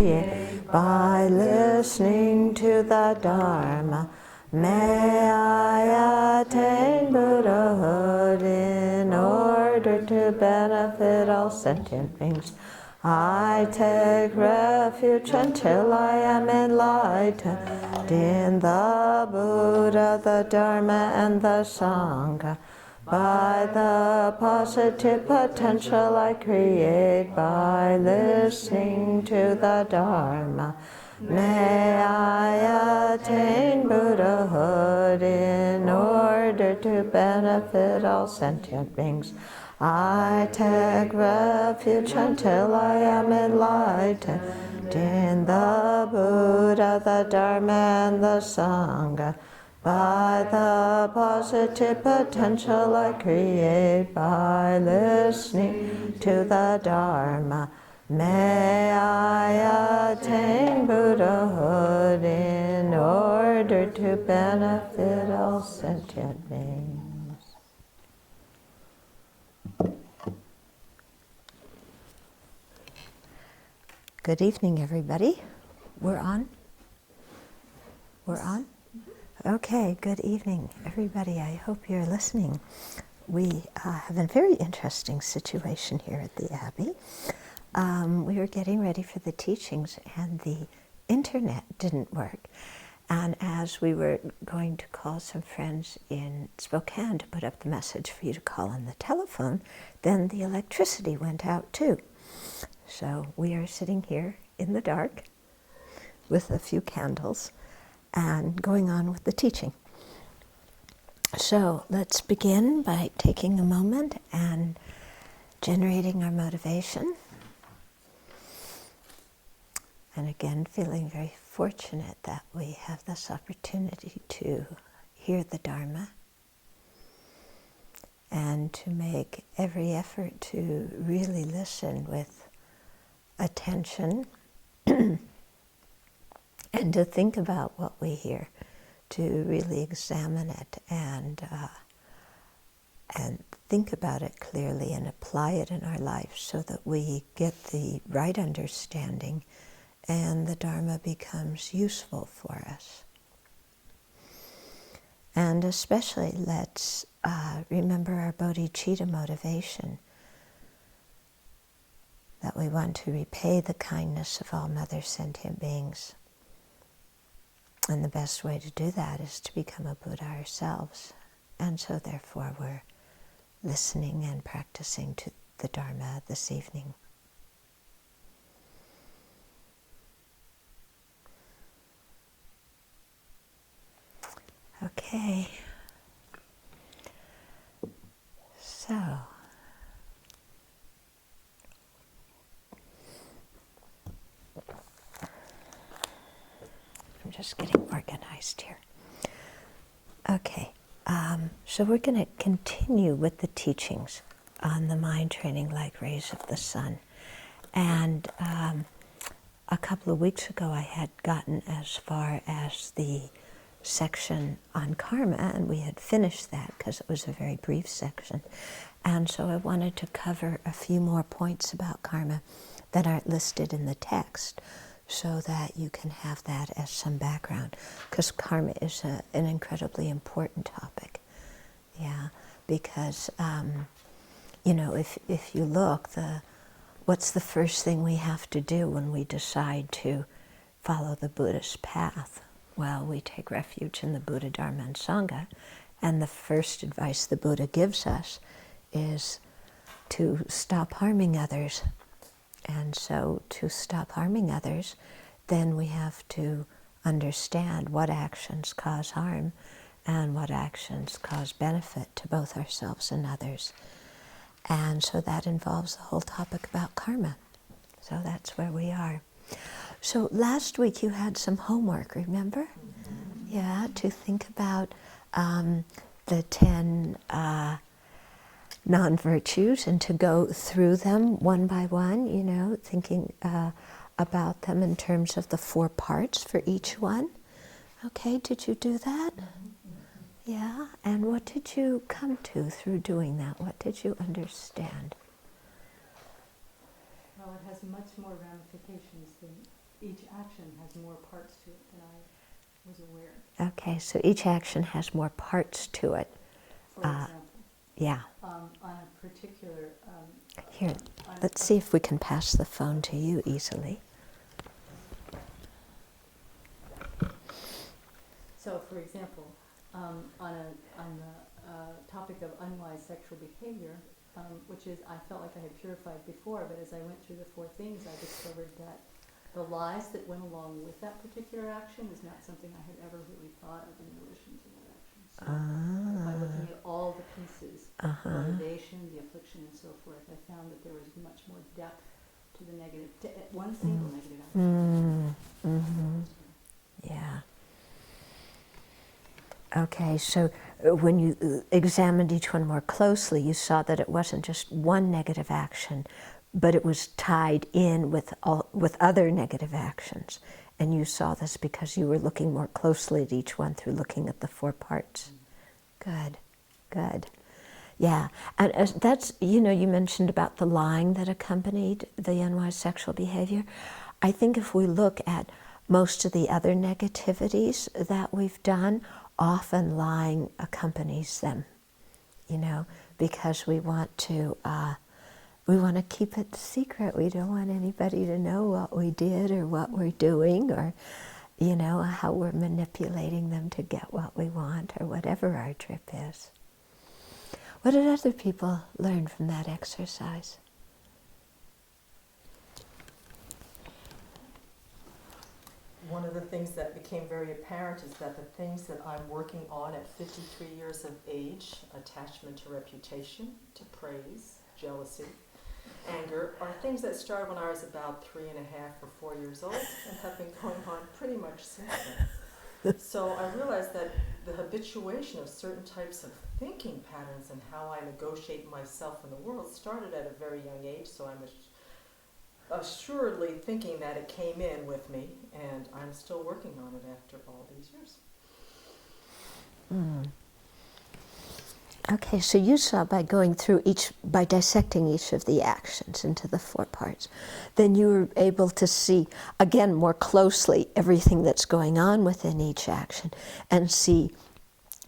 create by listening to the Dharma. May I attain Buddhahood in order to benefit all sentient beings. I take refuge until I am enlightened in the Buddha, the Dharma, and the Sangha. By the positive potential I create by listening to the Dharma. May I attain Buddhahood in order to benefit all sentient beings. I take refuge until I am enlightened in the Buddha, the Dharma, and the Sangha. By the positive potential I create by listening to the Dharma. May I attain Buddhahood in order to benefit all sentient beings. Good evening, everybody. We're on? We're on? Okay, good evening, everybody. I hope you're listening. We have a very interesting situation here at the Abbey. We were getting ready for the teachings and the internet didn't work. And as we were going to call some friends in Spokane to put up the message for you to call on the telephone, then the electricity went out too. So we are sitting here in the dark with a few candles and going on with the teaching. So let's begin by taking a moment and generating our motivation. And again, feeling very fortunate that we have this opportunity to hear the Dharma and to make every effort to really listen with attention and to think about what we hear, to really examine it and think about it clearly and apply it in our life so that we get the right understanding and the Dharma becomes useful for us. And especially let's remember our bodhicitta motivation, that we want to repay the kindness of all mother sentient beings. And the best way to do that is to become a Buddha ourselves. And so therefore we're listening and practicing to the Dharma this evening. Okay. So I'm just getting organized here. Okay, so we're going to continue with the teachings on the mind training like rays of the sun. And a couple of weeks ago I had gotten as far as the section on karma, and we had finished that because it was a very brief section. And so I wanted to cover a few more points about karma that aren't listed in the text, so that you can have that as some background, because karma is an incredibly important topic. Yeah, because you know, if you look, what's the first thing we have to do when we decide to follow the Buddhist path? Well, we take refuge in the Buddha, Dharma, and Sangha, and the first advice the Buddha gives us is to stop harming others. And so to stop harming others, then we have to understand what actions cause harm and what actions cause benefit to both ourselves and others. And so that involves the whole topic about karma. So that's where we are. So last week you had some homework, remember? Mm-hmm. Yeah, to think about the 10 non-virtues and to go through them one by one, you know, thinking about them in terms of the 4 parts for each one. Okay, did you do that? Mm-hmm. Yeah, and what did you come to through doing that? What did you understand? Well, it has much more ramifications than each action has more parts to it than I was aware. Okay, so each action has more parts to it. For example, Yeah. on a particular... Here, let's see if we can pass the phone to you easily. So, for example, on the topic of unwise sexual behavior, which is, I felt like I had purified before, but as I went through the 4 things, I discovered that the lies that went along with that particular action is not something I had ever really thought of in relation to that action. So by looking at all the pieces, the motivation, the affliction, and so forth, I found that there was much more depth to the negative, to one single negative action. Yeah. Okay, so when you examined each one more closely, you saw that it wasn't just one negative action, but it was tied in with other negative actions. And you saw this because you were looking more closely at each one through looking at the 4 parts. Good, good. Yeah, and that's, you know, you mentioned about the lying that accompanied the unwise sexual behavior. I think if we look at most of the other negativities that we've done, often lying accompanies them, you know, because we want to keep it secret. We don't want anybody to know what we did or what we're doing or, you know, how we're manipulating them to get what we want or whatever our trip is. What did other people learn from that exercise? One of the things that became very apparent is that the things that I'm working on at 53 years of age, attachment to reputation, to praise, jealousy, anger, are things that started when I was about 3.5 or 4 years old and have been going on pretty much since then. So I realized that the habituation of certain types of thinking patterns and how I negotiate myself in the world started at a very young age, so I'm assuredly thinking that it came in with me, and I'm still working on it after all these years. Okay, so you saw by going through by dissecting each of the actions into the 4 parts, then you were able to see, again, more closely everything that's going on within each action and see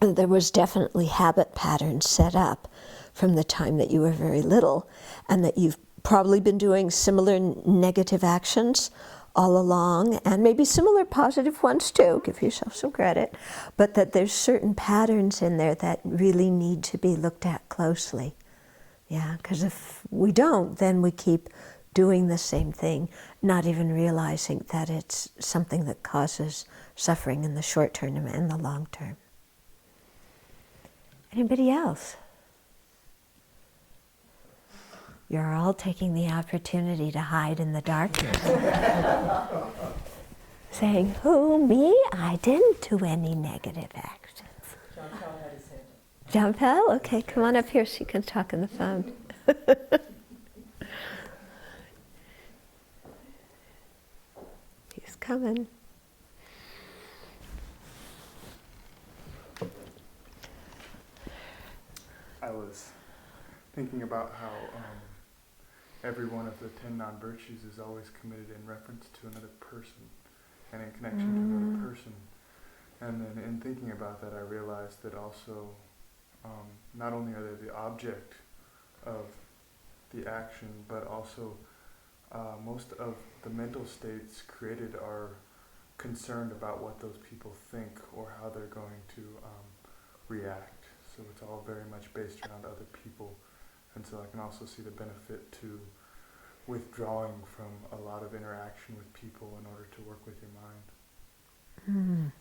there was definitely habit patterns set up from the time that you were very little, and that you've probably been doing similar negative actions all along, and maybe similar positive ones too, give yourself some credit, but that there's certain patterns in there that really need to be looked at closely. Yeah, because if we don't, then we keep doing the same thing, not even realizing that it's something that causes suffering in the short term and the long term. Anybody else? You're all taking the opportunity to hide in the darkness. Saying, who, me? I didn't do any negative actions. John Powell had his hand up. John Powell? Okay, come on up here so you can talk on the phone. He's coming. I was thinking about how every one of the 10 non-virtues is always committed in reference to another person and in connection to another person. And then in thinking about that, I realized that also not only are they the object of the action, but also most of the mental states created are concerned about what those people think or how they're going to react. So it's all very much based around other people. And so I can also see the benefit to withdrawing from a lot of interaction with people in order to work with your mind.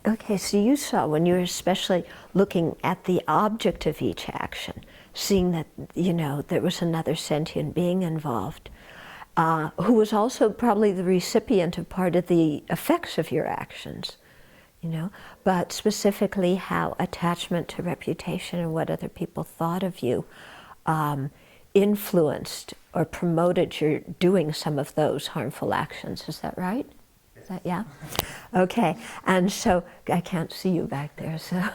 Okay, so you saw when you were especially looking at the object of each action, seeing that, you know, there was another sentient being involved, who was also probably the recipient of part of the effects of your actions, you know, but specifically how attachment to reputation and what other people thought of you influenced or promoted your doing some of those harmful actions. Is that right? Is that, yeah? Okay, and so I can't see you back there, so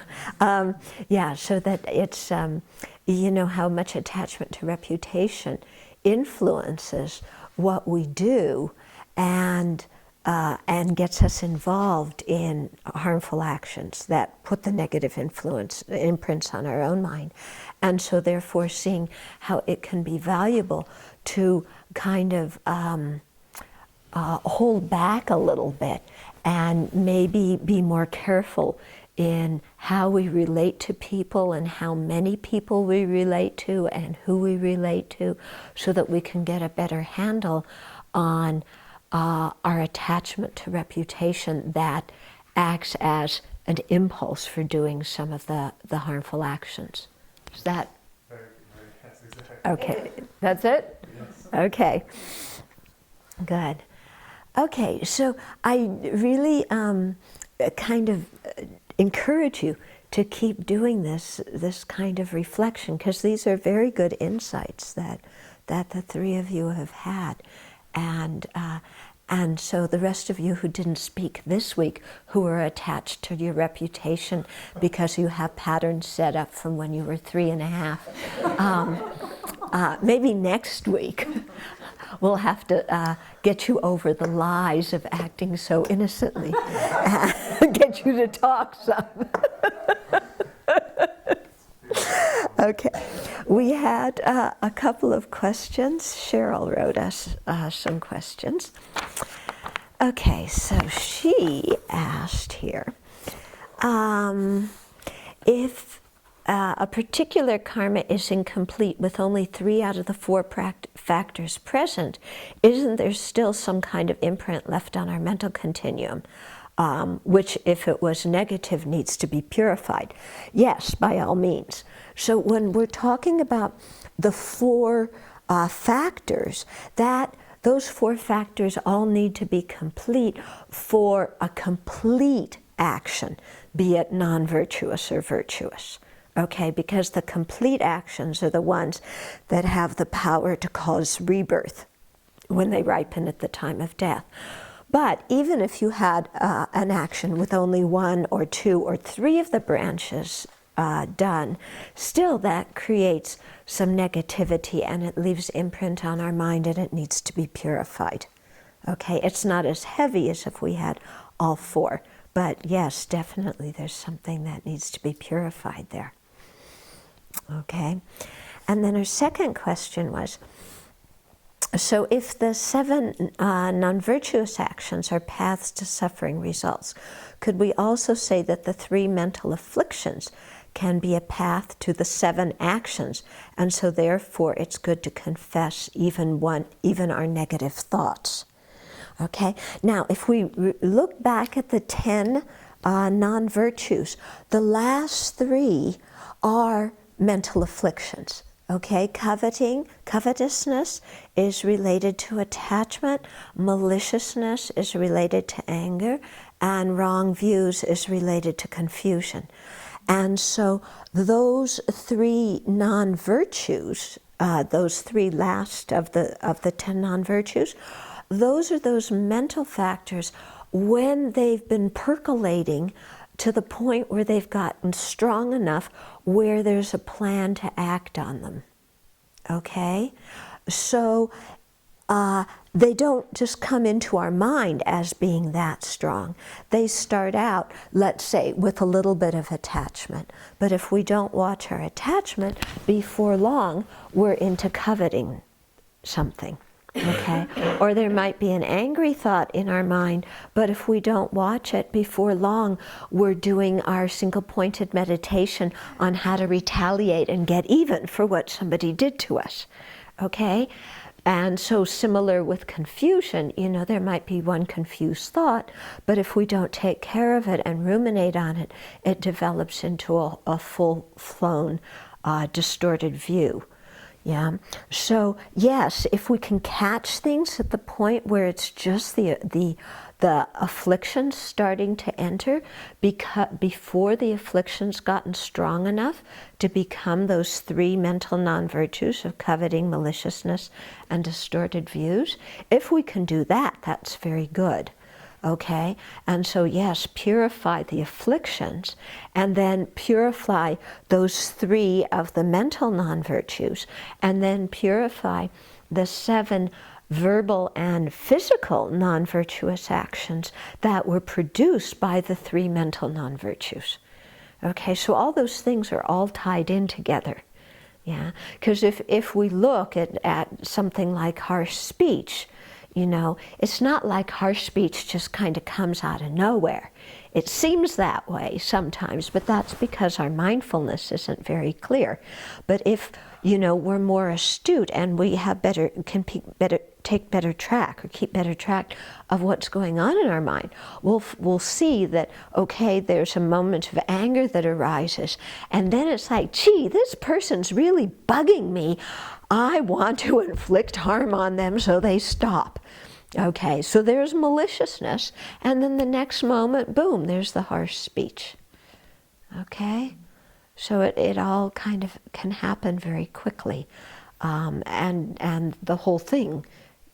yeah, so that it's, you know, how much attachment to reputation influences what we do and gets us involved in harmful actions that put the negative imprints on our own mind. And so therefore seeing how it can be valuable to kind of hold back a little bit and maybe be more careful in how we relate to people and how many people we relate to and who we relate to, so that we can get a better handle on our attachment to reputation that acts as an impulse for doing some of the harmful actions. Is that? Yes, exactly. Okay, that's it? Yes. Okay, good. Okay, so I really kind of encourage you to keep doing this kind of reflection, because these are very good insights that the three of you have had. And so the rest of you who didn't speak this week, who are attached to your reputation because you have patterns set up from when you were 3.5, maybe next week we'll have to get you over the lies of acting so innocently, get you to talk some. Okay, we had a couple of questions. Cheryl wrote us some questions. Okay, so she asked here, if a particular karma is incomplete with only 3 out of the 4 factors present, isn't there still some kind of imprint left on our mental continuum, which, if it was negative, needs to be purified? Yes, by all means. So when we're talking about the 4 factors, those 4 factors all need to be complete for a complete action, be it non-virtuous or virtuous. Okay, because the complete actions are the ones that have the power to cause rebirth when they ripen at the time of death. But even if you had an action with only 1 or 2 or 3 of the branches done, still that creates some negativity and it leaves imprint on our mind, and it needs to be purified. Okay, it's not as heavy as if we had all 4, but yes, definitely there's something that needs to be purified there. Okay, and then her second question was, so if the 7 non-virtuous actions are paths to suffering results, could we also say that the 3 mental afflictions can be a path to the 7 actions, and so therefore it's good to confess even our negative thoughts? Okay, now if we look back at the 10 non-virtues, the last 3 are mental afflictions. Okay, covetousness is related to attachment, maliciousness is related to anger, and wrong views is related to confusion. And so those 3 non-virtues, those 3 last of the 10 non-virtues, those are those mental factors when they've been percolating to the point where they've gotten strong enough where there's a plan to act on them. Okay? So they don't just come into our mind as being that strong. They start out, let's say, with a little bit of attachment. But if we don't watch our attachment, before long, we're into coveting something. Okay? Or there might be an angry thought in our mind, but if we don't watch it, before long, we're doing our single-pointed meditation on how to retaliate and get even for what somebody did to us. Okay? And so similar with confusion, there might be one confused thought, but if we don't take care of it and ruminate on it, it develops into a full-flown, distorted view. Yeah. So yes, if we can catch things at the point where it's just the afflictions starting to enter, before the afflictions gotten strong enough to become those 3 mental non-virtues of coveting, maliciousness, and distorted views, if we can do that, that's very good. Okay, and so yes, purify the afflictions, and then purify those 3 of the mental non-virtues, and then purify the 7 verbal and physical non-virtuous actions that were produced by the 3 mental non-virtues. Okay, so all those things are all tied in together. Yeah, because if we look at something like harsh speech, you know, it's not like harsh speech just kind of comes out of nowhere. It seems that way sometimes, but that's because our mindfulness isn't very clear. But if, you know, we're more astute and we have take better track or keep better track of what's going on in our mind, we'll see that, okay, there's a moment of anger that arises, and then it's like, gee, this person's really bugging me. I want to inflict harm on them so they stop. Okay, so there's maliciousness, and then the next moment, boom, there's the harsh speech. Okay, so it all kind of can happen very quickly, and the whole thing,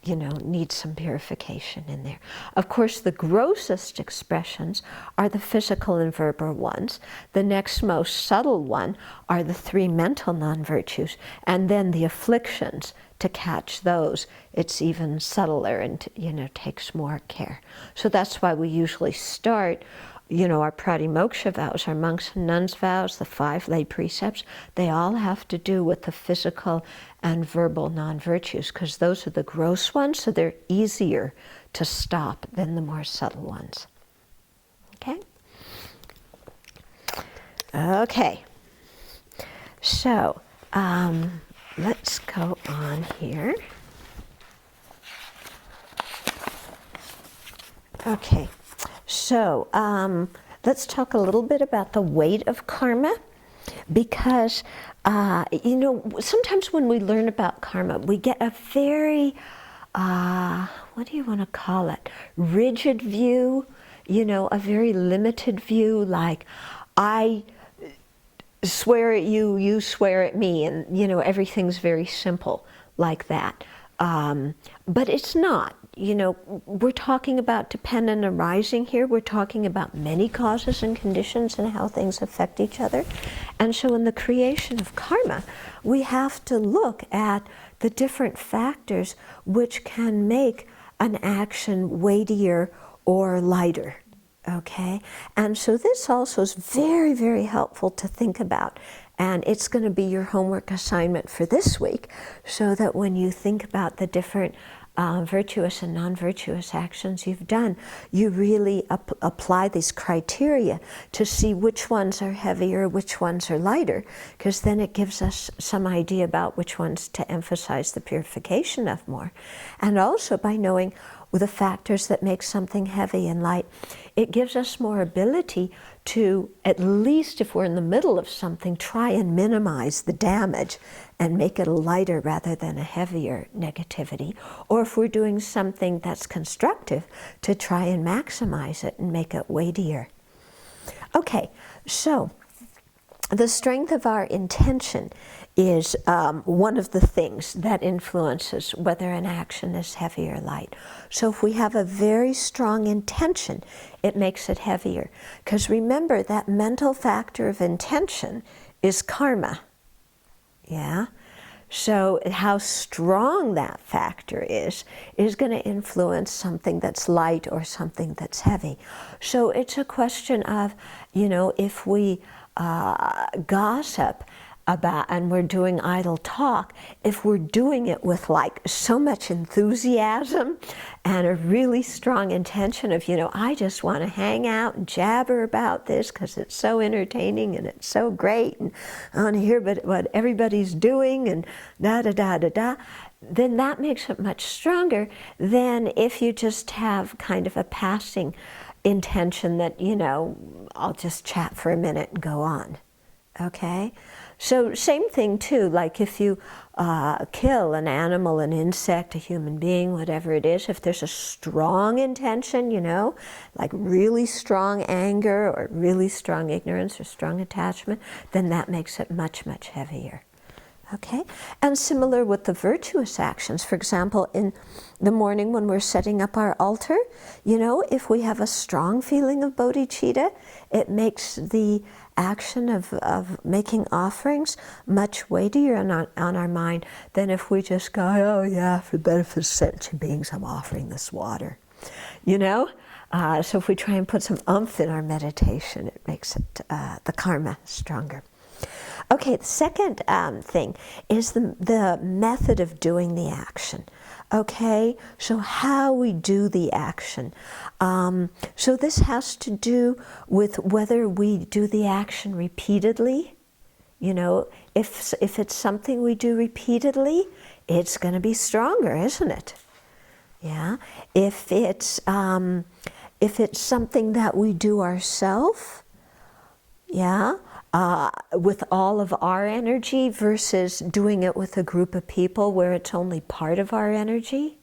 you know, needs some purification in there. Of course, the grossest expressions are the physical and verbal ones. The next most subtle one are the 3 mental non-virtues, and then the afflictions. To catch those, it's even subtler and, you know, takes more care. So that's why we usually start, you know, our pratimoksha vows, our monks and nuns vows, the 5 lay precepts, they all have to do with the physical and verbal non-virtues, because those are the gross ones, so they're easier to stop than the more subtle ones. Okay? Okay. So, let's go on here. Okay, so let's talk a little bit about the weight of karma, because you know, sometimes when we learn about karma, we get a very, what do you want to call it, rigid view, you know, a very limited view, like I swear at you, you swear at me, and, you know, everything's very simple like that. But it's not. You know, we're talking about dependent arising here. We're talking about many causes and conditions and how things affect each other. And so in the creation of karma, we have to look at the different factors which can make an action weightier or lighter. Okay? And so this also is very, very helpful to think about. And it's going to be your homework assignment for this week, so that when you think about the different virtuous and non-virtuous actions you've done, you really apply these criteria to see which ones are heavier, which ones are lighter, because then it gives us some idea about which ones to emphasize the purification of more. And also by knowing the factors that make something heavy and light, it gives us more ability to, at least if we're in the middle of something, try and minimize the damage and make it a lighter rather than a heavier negativity. Or if we're doing something that's constructive, to try and maximize it and make it weightier. Okay, so the strength of our intention is one of the things that influences whether an action is heavy or light. So if we have a very strong intention, it makes it heavier. Because remember, that mental factor of intention is karma. Yeah? So how strong that factor is going to influence something that's light or something that's heavy. So it's a question of, you know, if we gossip about, and we're doing idle talk, if we're doing it with like so much enthusiasm and a really strong intention of, you know, I just want to hang out and jabber about this because it's so entertaining and it's so great, and I want to hear what everybody's doing and da-da-da-da-da, then that makes it much stronger than if you just have kind of a passing intention that, you know, I'll just chat for a minute and go on. Okay? So same thing too, like if you kill an animal, an insect, a human being, whatever it is, if there's a strong intention, you know, like really strong anger or really strong ignorance or strong attachment, then that makes it much, much heavier. Okay? And similar with the virtuous actions. For example, in the morning when we're setting up our altar, you know, if we have a strong feeling of bodhicitta, it makes the action of making offerings much weightier on our mind than if we just go, oh yeah, for the benefit of sentient beings, I'm offering this water. You know? So if we try and put some oomph in our meditation, it makes it, the karma stronger. Okay, the second thing is the method of doing the action. Okay, so how we do the action. So this has to do with whether we do the action repeatedly. You know, if it's something we do repeatedly, it's going to be stronger, isn't it? Yeah. If it's something that we do ourselves, yeah, with all of our energy versus doing it with a group of people where it's only part of our energy,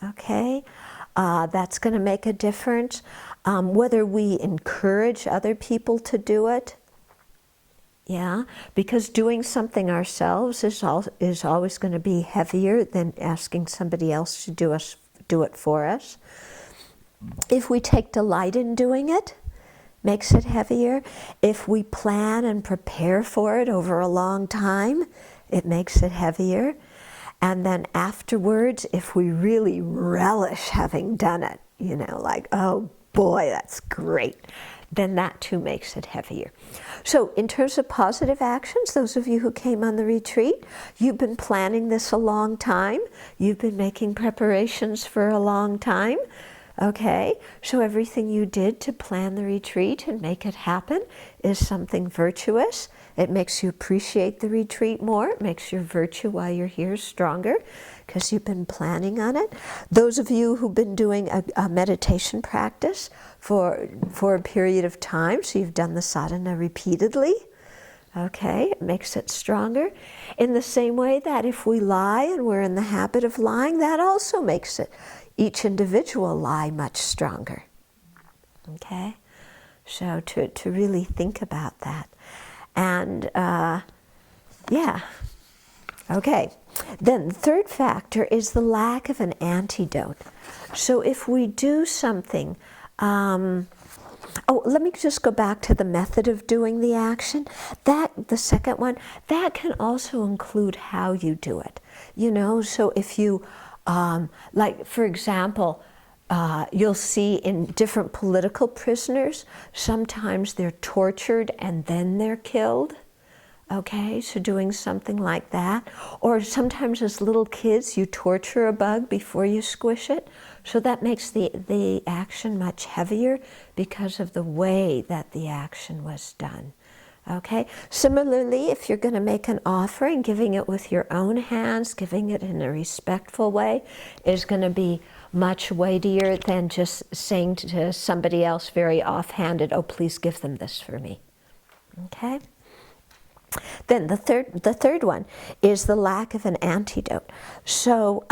okay, that's going to make a difference. Whether we encourage other people to do it, yeah, because doing something ourselves is always going to be heavier than asking somebody else to do it for us. If we take delight in doing it, makes it heavier. If we plan and prepare for it over a long time, it makes it heavier. And then afterwards, if we really relish having done it, you know, like, oh boy, that's great, then that too makes it heavier. So in terms of positive actions, those of you who came on the retreat, you've been planning this a long time. You've been making preparations for a long time. Okay, so everything you did to plan the retreat and make it happen is something virtuous. It makes you appreciate the retreat more. It makes your virtue while you're here stronger because you've been planning on it. Those of you who've been doing a meditation practice for a period of time, so you've done the sadhana repeatedly, okay, it makes it stronger. In the same way that if we lie and we're in the habit of lying, that also makes it each individual lie much stronger. Okay? So to really think about that. And yeah. Okay. Then the third factor is the lack of an antidote. So if we do something, let me just go back to the method of doing the action. The second one, that can also include how you do it. You know, so if you like, for example, you'll see in different political prisoners, sometimes they're tortured and then they're killed. Okay, so doing something like that. Or sometimes as little kids, you torture a bug before you squish it. So that makes the action much heavier because of the way that the action was done. Okay. Similarly, if you're going to make an offering, giving it with your own hands, giving it in a respectful way, is going to be much weightier than just saying to somebody else very offhanded, oh, please give them this for me. Okay. Then the third one is the lack of an antidote. So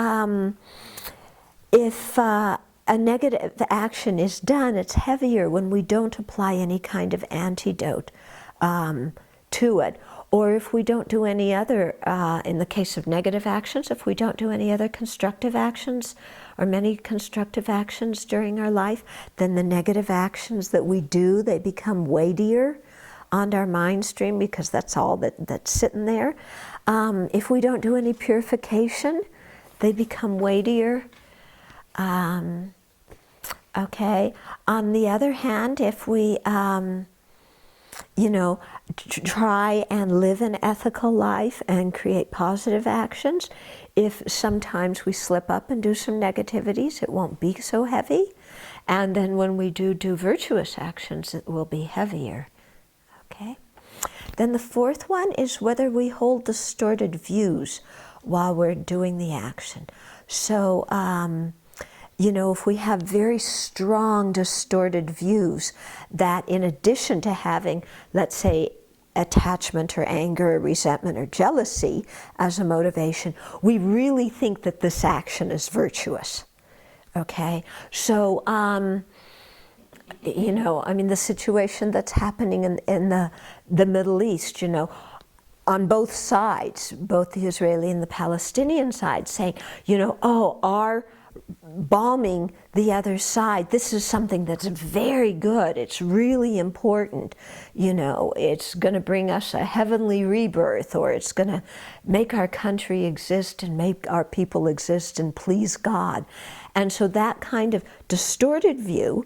if a negative action is done, it's heavier when we don't apply any kind of antidote to it. Or if we don't do any other, in the case of negative actions, if we don't do any other constructive actions or many constructive actions during our life, then the negative actions that we do, they become weightier on our mind stream because that's all that's sitting there. If we don't do any purification, they become weightier. Okay. On the other hand, if we try and live an ethical life and create positive actions, if sometimes we slip up and do some negativities, it won't be so heavy. And then when we do virtuous actions, it will be heavier. Okay. Then the fourth one is whether we hold distorted views while we're doing the action. So, if we have very strong distorted views that in addition to having, let's say, attachment or anger or resentment or jealousy as a motivation, we really think that this action is virtuous. Okay? So, the situation that's happening in the Middle East, on both sides, both the Israeli and the Palestinian side, saying, balming the other side. This is something that's very good. It's really important. You know, it's going to bring us a heavenly rebirth, or it's going to make our country exist and make our people exist and please God. And so that kind of distorted view,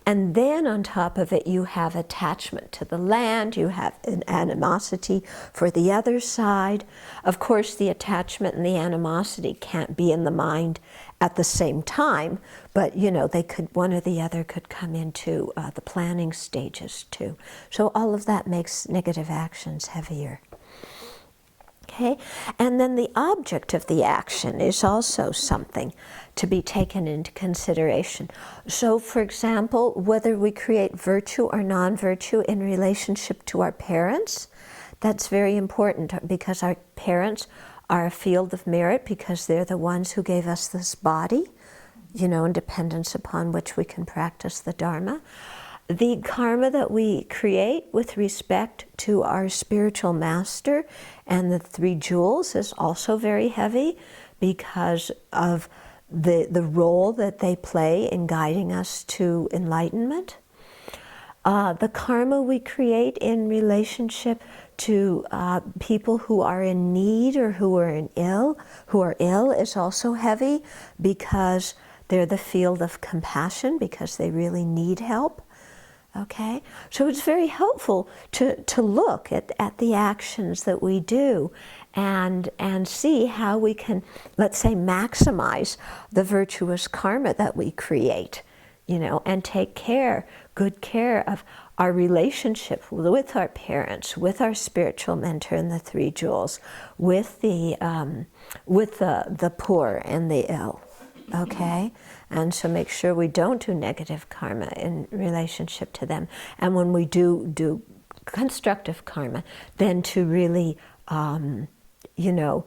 and then on top of it you have attachment to the land, you have an animosity for the other side. Of course, the attachment and the animosity can't be in the mind at the same time, but you know, they could, one or the other could come into the planning stages too. So all of that makes negative actions heavier. Okay, and then the object of the action is also something to be taken into consideration. So, for example, whether we create virtue or non-virtue in relationship to our parents, that's very important, because our parents are a field of merit, because they're the ones who gave us this body, you know, in dependence upon which we can practice the Dharma. The karma that we create with respect to our spiritual master and the 3 jewels is also very heavy, because of the role that they play in guiding us to enlightenment. The karma we create in relationship to people who are in need or who are ill is also heavy, because they're the field of compassion, because they really need help. Okay, so it's very helpful to look at the actions that we do and see how we can, let's say, maximize the virtuous karma that we create, you know, and take good care of our relationship with our parents, with our spiritual mentor and the 3 jewels, with the poor and the ill. Okay, and so make sure we don't do negative karma in relationship to them. And when we do constructive karma, then to really, you know,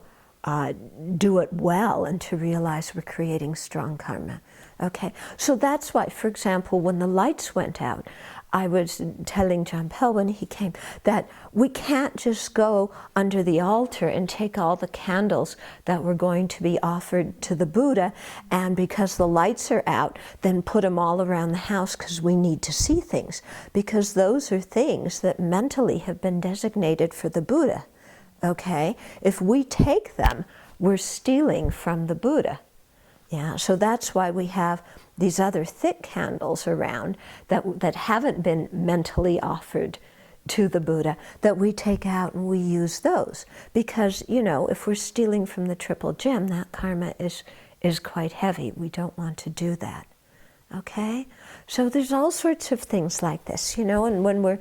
do it well, and to realize we're creating strong karma. Okay, so that's why, for example, when the lights went out, I was telling John Pell when he came that we can't just go under the altar and take all the candles that were going to be offered to the Buddha, and because the lights are out, then put them all around the house, because we need to see things, because those are things that mentally have been designated for the Buddha. Okay, if we take them, we're stealing from the Buddha. Yeah, so that's why we have these other thick candles around that haven't been mentally offered to the Buddha, that we take out and we use those. Because, you know, if we're stealing from the triple gem, that karma is quite heavy. We don't want to do that. Okay? So there's all sorts of things like this, you know, and when we're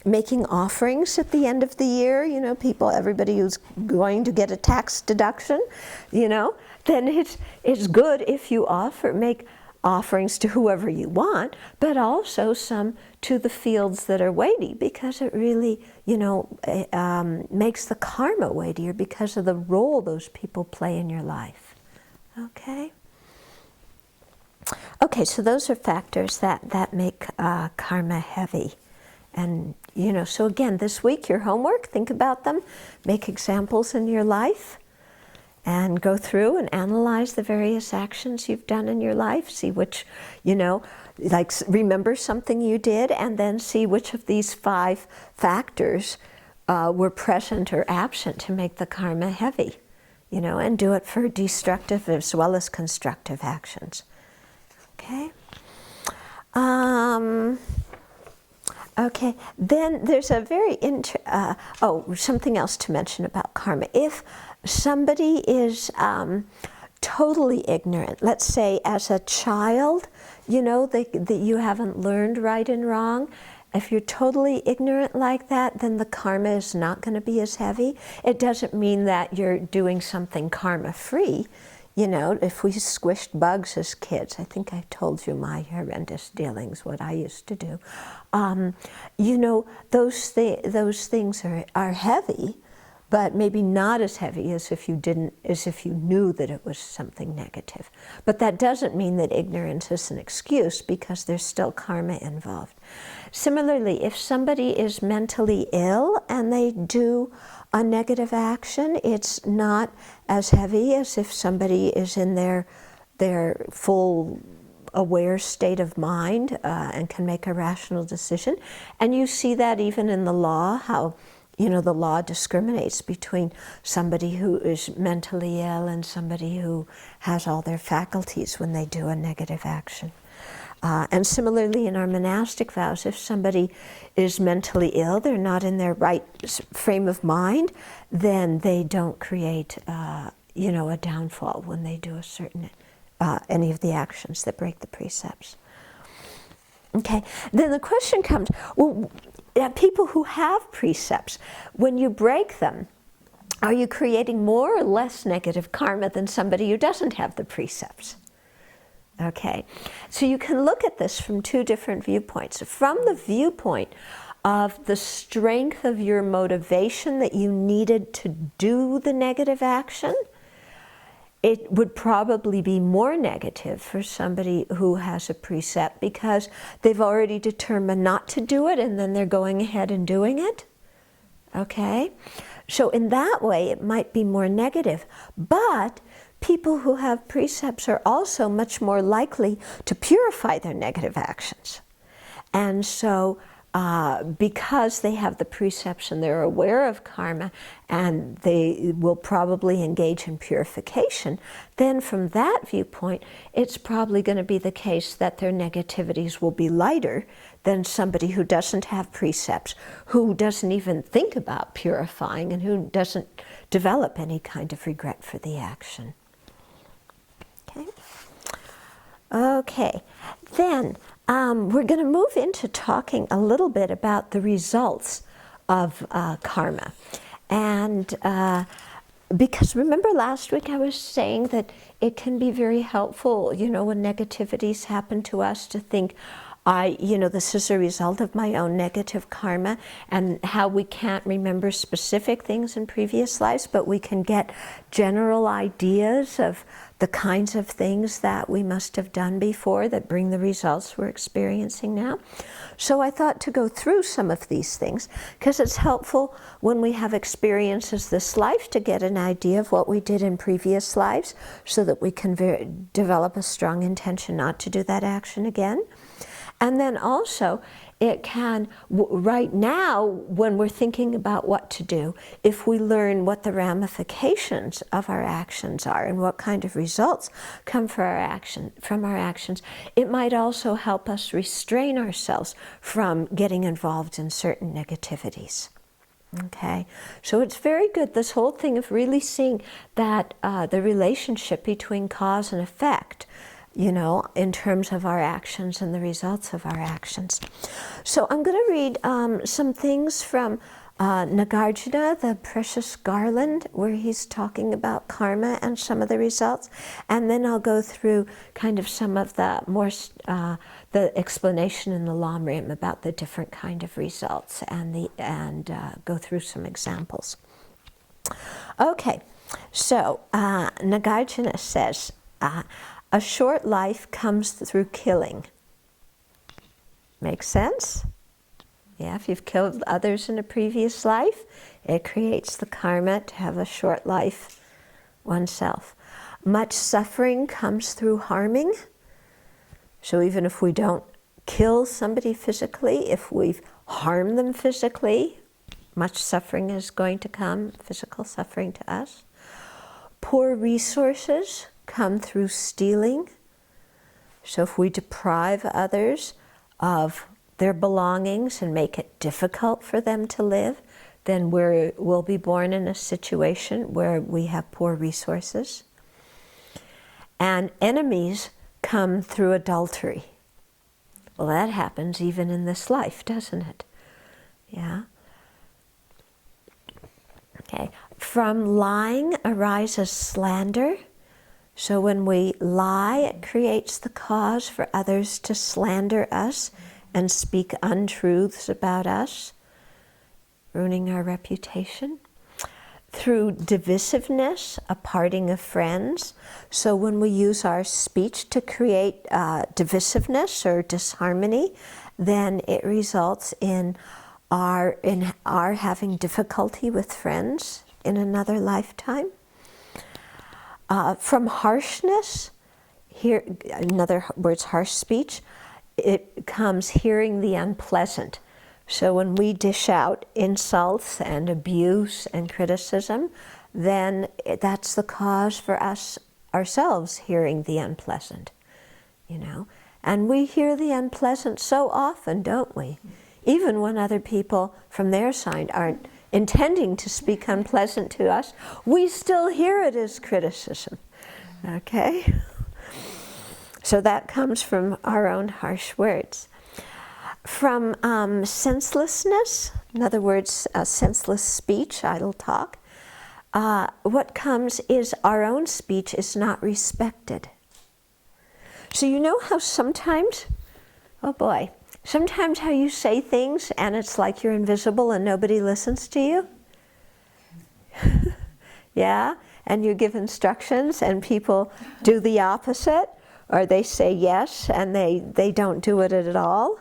making offerings at the end of the year, you know, everybody who's going to get a tax deduction, you know, then it's good if you make offerings to whoever you want, but also some to the fields that are weighty, because it really, you know, makes the karma weightier because of the role those people play in your life. Okay? Okay, so those are factors that make karma heavy. And, you know, so again, this week, your homework, think about them, make examples in your life, and go through and analyze the various actions you've done in your life. See which, you know, like remember something you did, and then see which of these 5 factors were present or absent to make the karma heavy, you know, and do it for destructive as well as constructive actions. Okay? Okay, then there's a very, something else to mention about karma. If somebody is totally ignorant, let's say as a child, you know, that you haven't learned right and wrong, if you're totally ignorant like that, then the karma is not going to be as heavy. It doesn't mean that you're doing something karma-free. You know, if we squished bugs as kids, I think I told you my horrendous dealings, what I used to do. You know, those things are heavy, but maybe not as heavy as if you knew that it was something negative. But that doesn't mean that ignorance is an excuse, because there's still karma involved. Similarly, if somebody is mentally ill and they do a negative action, it's not as heavy as if somebody is in their their full aware state of mind and can make a rational decision. And you see that even in the law, how the law discriminates between somebody who is mentally ill and somebody who has all their faculties when they do a negative action. And similarly in our monastic vows, if somebody is mentally ill, they're not in their right frame of mind, then they don't create a downfall when they do any of the actions that break the precepts. Okay, then the question comes, well, people who have precepts, when you break them, are you creating more or less negative karma than somebody who doesn't have the precepts? Okay, so you can look at this from two different viewpoints. From the viewpoint of the strength of your motivation that you needed to do the negative action, it would probably be more negative for somebody who has a precept because they've already determined not to do it and then they're going ahead and doing it. Okay? So in that way, it might be more negative. But people who have precepts are also much more likely to purify their negative actions. And so because they have the precepts and they're aware of karma and they will probably engage in purification, then from that viewpoint, it's probably going to be the case that their negativities will be lighter than somebody who doesn't have precepts, who doesn't even think about purifying and who doesn't develop any kind of regret for the action. Okay? Okay. Then we're going to move into talking a little bit about the results of karma. And because remember last week I was saying that it can be very helpful, when negativities happen to us to think, this is a result of my own negative karma, and how we can't remember specific things in previous lives, but we can get general ideas of the kinds of things that we must have done before that bring the results we're experiencing now. So I thought to go through some of these things, because it's helpful when we have experiences this life to get an idea of what we did in previous lives, so that we can develop a strong intention not to do that action again. And then also, it can, right now, when we're thinking about what to do, if we learn what the ramifications of our actions are and what kind of results come from our actions, it might also help us restrain ourselves from getting involved in certain negativities. Okay, so it's very good, this whole thing of really seeing that the relationship between cause and effect, in terms of our actions and the results of our actions. So I'm going to read some things from Nagarjuna, the Precious Garland, where he's talking about karma and some of the results. And then I'll go through kind of some of the more, the explanation in the Lamrim about the different kind of results and go through some examples. Okay, so Nagarjuna says, a short life comes through killing. Makes sense? Yeah, if you've killed others in a previous life, it creates the karma to have a short life oneself. Much suffering comes through harming. So even if we don't kill somebody physically, if we've harmed them physically, much suffering is going to come, physical suffering to us. Poor resources come through stealing. So if we deprive others of their belongings and make it difficult for them to live, then we'll be born in a situation where we have poor resources. And enemies come through adultery. Well, that happens even in this life, doesn't it? Yeah. Okay. From lying arises slander. So when we lie, it creates the cause for others to slander us and speak untruths about us, ruining our reputation. Through divisiveness, a parting of friends. So when we use our speech to create divisiveness or disharmony, then it results in our having difficulty with friends in another lifetime. From harshness, Here, in other words, harsh speech, it comes hearing the unpleasant. So when we dish out insults and abuse and criticism, then that's the cause for us ourselves hearing the unpleasant, you know. And we hear the unpleasant so often, don't we? Even when other people from their side aren't intending to speak unpleasant to us, we still hear it as criticism, okay? So that comes from our own harsh words. From senselessness, in other words, senseless speech, idle talk, what comes is our own speech is not respected. So you know how sometimes, oh boy, sometimes how you say things and it's like you're invisible and nobody listens to you? Yeah? And you give instructions and people do the opposite, or they say yes and they don't do it at all.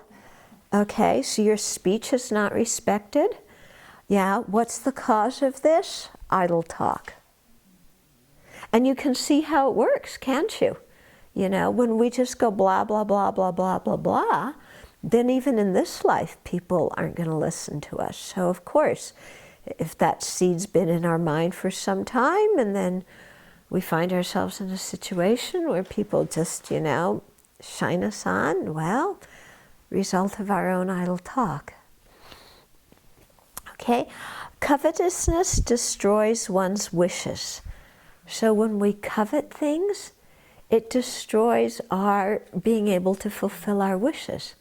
Okay, so your speech is not respected. Yeah, what's the cause of this? Idle talk. And you can see how it works, can't you? You know, when we just go blah, blah, blah, blah, blah, blah, blah, then even in this life, people aren't going to listen to us. So of course, if that seed's been in our mind for some time, and then we find ourselves in a situation where people just, you know, shine us on, well, result of our own idle talk. Okay, covetousness destroys one's wishes. So when we covet things, it destroys our being able to fulfill our wishes.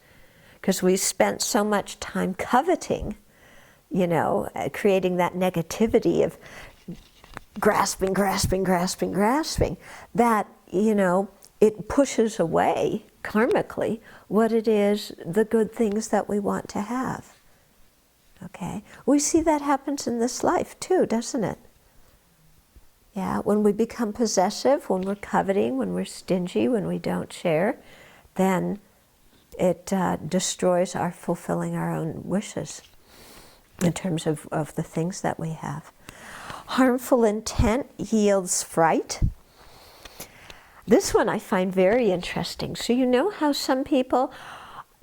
Because we spent so much time coveting, you know, creating that negativity of grasping, grasping, grasping, grasping, that, you know, it pushes away, karmically, what it is, the good things that we want to have. Okay? We see that happens in this life too, doesn't it? Yeah, when we become possessive, when we're coveting, when we're stingy, when we don't share, then it destroys our fulfilling our own wishes in terms of the things that we have. Harmful intent yields fright. This one I find very interesting. So you know how some people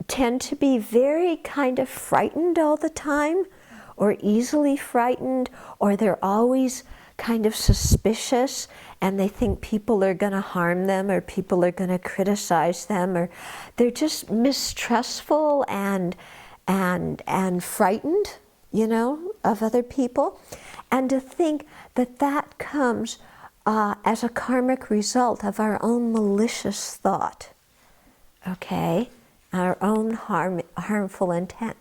tend to be very kind of frightened all the time, or easily frightened, or they're always kind of suspicious and they think people are going to harm them or people are going to criticize them, or they're just mistrustful and frightened, you know, of other people. And to think that that comes as a karmic result of our own malicious thought, okay, our own harmful intent.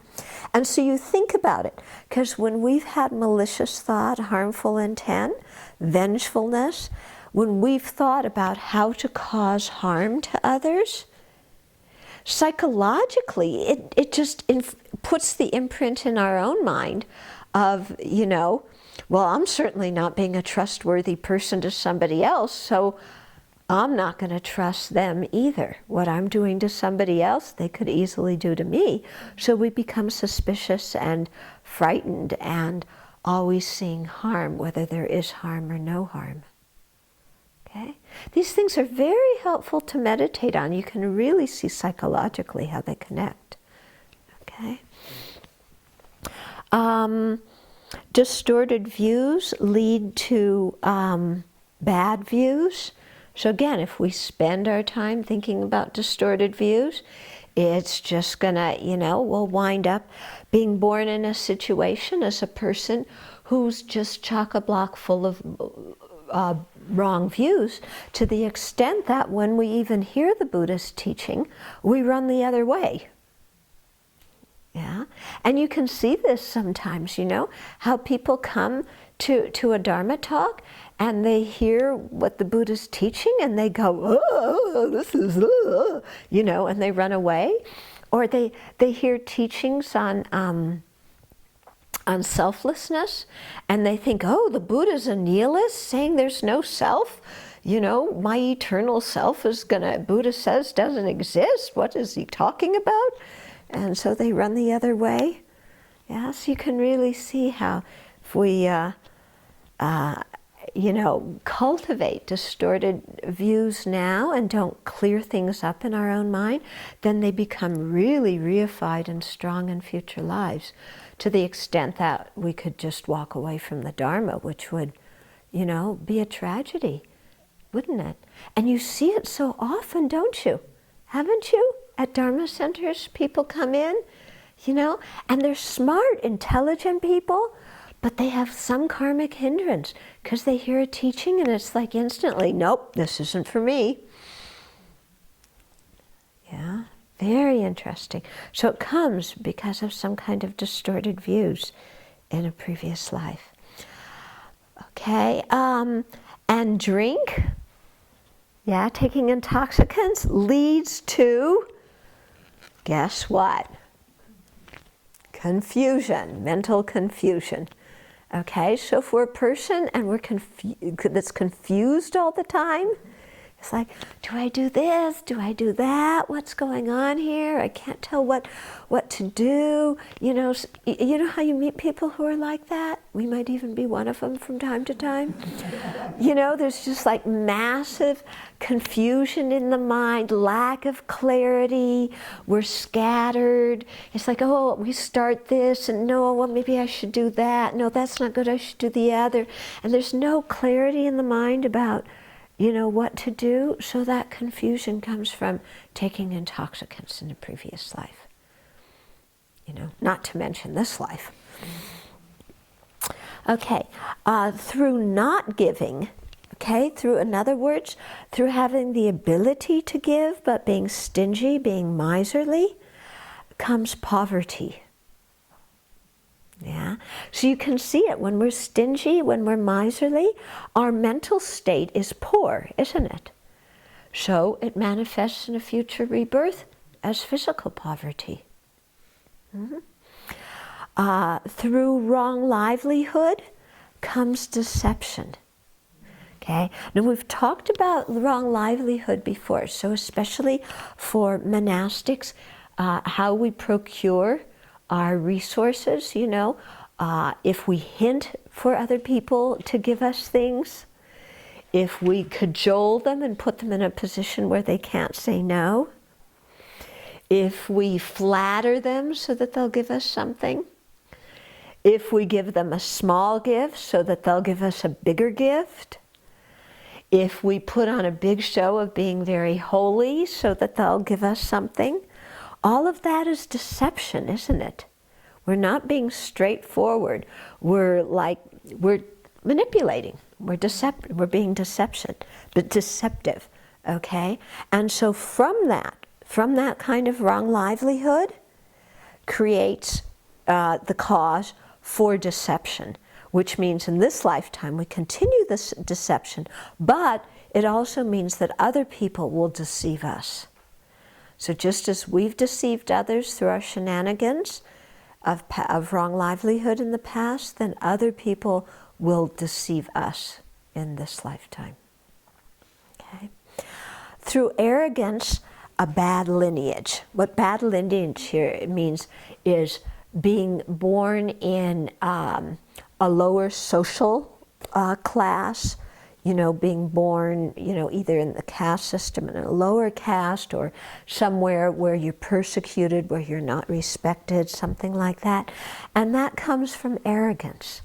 And so you think about it, because when we've had malicious thought, harmful intent, vengefulness, when we've thought about how to cause harm to others, psychologically it just puts the imprint in our own mind of, you know, well, I'm certainly not being a trustworthy person to somebody else, so I'm not going to trust them either. What I'm doing to somebody else, they could easily do to me. So we become suspicious and frightened and always seeing harm, whether there is harm or no harm. Okay? These things are very helpful to meditate on. You can really see psychologically how they connect. Okay? Distorted views lead to bad views. So again, if we spend our time thinking about distorted views, it's just gonna, you know, we'll wind up being born in a situation as a person who's just chock-a-block full of wrong views, to the extent that when we even hear the Buddha's teaching, we run the other way. Yeah, and you can see this sometimes, you know, how people come to a Dharma talk and they hear what the Buddha's teaching and they go, oh, this is, you know, and they run away. Or they hear teachings on selflessness and they think, oh, the Buddha's a nihilist saying there's no self. You know, my eternal self is gonna, Buddha says, doesn't exist. What is he talking about? And so they run the other way. Yeah, so you can really see how if we cultivate distorted views now and don't clear things up in our own mind, then they become really reified and strong in future lives, to the extent that we could just walk away from the Dharma, which would, be a tragedy, wouldn't it? And you see it so often, don't you? Haven't you? At Dharma centers, people come in, and they're smart, intelligent people, but they have some karmic hindrance because they hear a teaching and it's like instantly, nope, this isn't for me. Yeah, very interesting. So it comes because of some kind of distorted views in a previous life. Okay, and drink, taking intoxicants leads to, guess what? Confusion, mental confusion. Okay, so if we're a person and we're that's confused all the time, it's like, do I do this? Do I do that? What's going on here? I can't tell what to do. You know how you meet people who are like that? We might even be one of them from time to time. There's just like massive confusion in the mind, lack of clarity. We're scattered. It's like, oh, we start this, and no, well, maybe I should do that. No, that's not good. I should do the other. And there's no clarity in the mind about what to do, so that confusion comes from taking intoxicants in a previous life. Not to mention this life. Okay, through not giving, through, in other words, through having the ability to give, but being stingy, being miserly, comes poverty. Yeah, so you can see it when we're stingy, when we're miserly, our mental state is poor, isn't it? So it manifests in a future rebirth as physical poverty. Mm-hmm. Through wrong livelihood comes deception. Okay, now we've talked about wrong livelihood before, so especially for monastics, how we procure our resources, if we hint for other people to give us things, if we cajole them and put them in a position where they can't say no, if we flatter them so that they'll give us something, if we give them a small gift so that they'll give us a bigger gift, if we put on a big show of being very holy so that they'll give us something, all of that is deception, isn't it? We're not being straightforward. We're manipulating. We're being deceptive. Okay? And so from that kind of wrong livelihood creates the cause for deception, which means in this lifetime we continue this deception, but it also means that other people will deceive us. So just as we've deceived others through our shenanigans of wrong livelihood in the past, then other people will deceive us in this lifetime. Okay? Through arrogance, a bad lineage. What bad lineage here means is being born in a lower social class, being born, either in the caste system in a lower caste or somewhere where you're persecuted, where you're not respected, something like that. And that comes from arrogance.